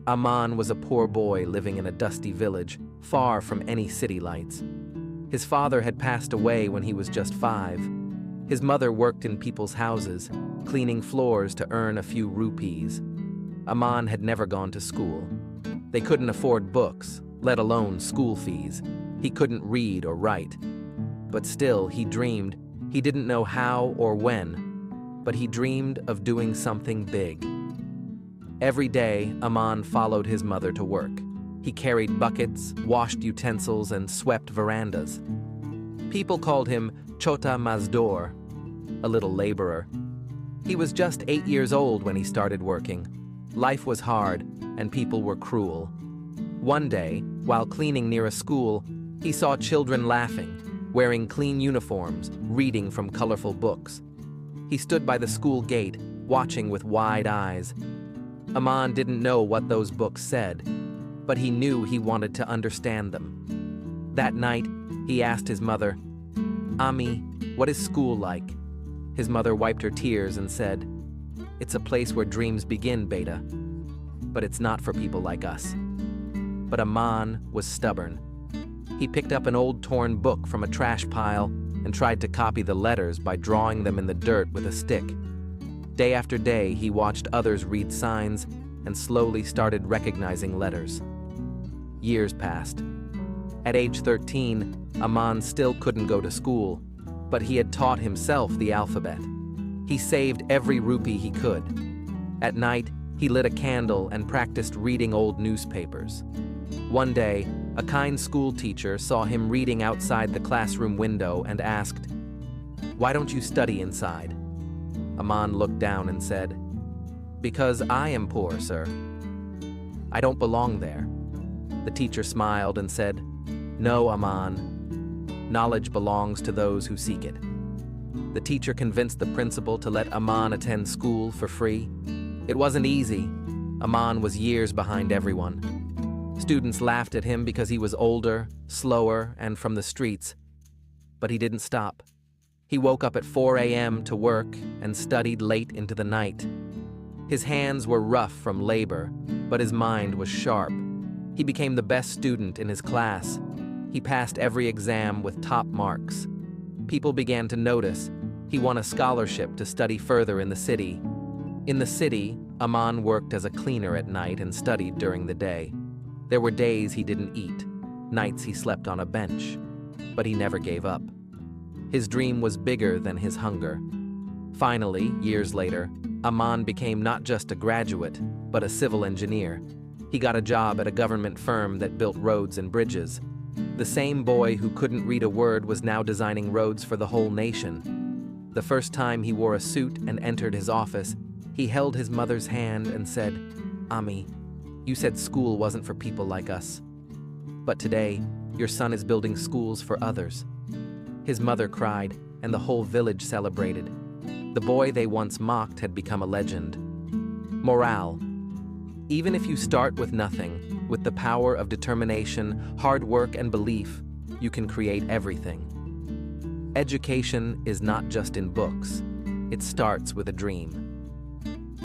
Amaan was a poor boy living in a dusty village, far from any city lights. His father had passed away when he was just 5. His mother worked in people's houses, cleaning floors to earn a few rupees. Amaan had never gone to school. They couldn't afford books, let alone school fees. He couldn't read or write. But still, he dreamed. He didn't know how or when, but he dreamed of doing something big. Every day, Amaan followed his mother to work. He carried buckets, washed utensils, and swept verandas. People called him Chota Mazdoor, a little laborer. He was just 8 years old when he started working. Life was hard, and people were cruel. One day, while cleaning near a school, he saw children laughing, wearing clean uniforms, reading from colorful books. He stood by the school gate, watching with wide eyes. Amaan didn't know what those books said, but he knew he wanted to understand them. That night, he asked his mother, "Ami, what is school like?" His mother wiped her tears and said, "It's a place where dreams begin, beta. But it's not for people like us." But Amaan was stubborn. He picked up an old torn book from a trash pile and tried to copy the letters by drawing them in the dirt with a stick. Day after day, he watched others read signs and slowly started recognizing letters. Years passed. At age 13, Amaan still couldn't go to school, but he had taught himself the alphabet. He saved every rupee he could. At night, he lit a candle and practiced reading old newspapers. One day, a kind school teacher saw him reading outside the classroom window and asked, "Why don't you study inside?" Amaan looked down and said, "Because I am poor, sir. I don't belong there." The teacher smiled and said, "No, Amaan. Knowledge belongs to those who seek it." The teacher convinced the principal to let Amaan attend school for free. It wasn't easy. Amaan was years behind everyone. Students laughed at him because he was older, slower, and from the streets. But he didn't stop. He woke up at 4 a.m. to work and studied late into the night. His hands were rough from labor, but his mind was sharp. He became the best student in his class. He passed every exam with top marks. People began to notice. He won a scholarship to study further in the city. In the city, Amaan worked as a cleaner at night and studied during the day. There were days he didn't eat, nights he slept on a bench, but he never gave up. His dream was bigger than his hunger. Finally, years later, Amaan became not just a graduate, but a civil engineer. He got a job at a government firm that built roads and bridges. The same boy who couldn't read a word was now designing roads for the whole nation. The first time he wore a suit and entered his office, he held his mother's hand and said, "Ami, you said school wasn't for people like us. But today, your son is building schools for others." His mother cried, and the whole village celebrated. The boy they once mocked had become a legend. Morale: even if you start with nothing, with the power of determination, hard work, and belief, you can create everything. Education is not just in books. It starts with a dream.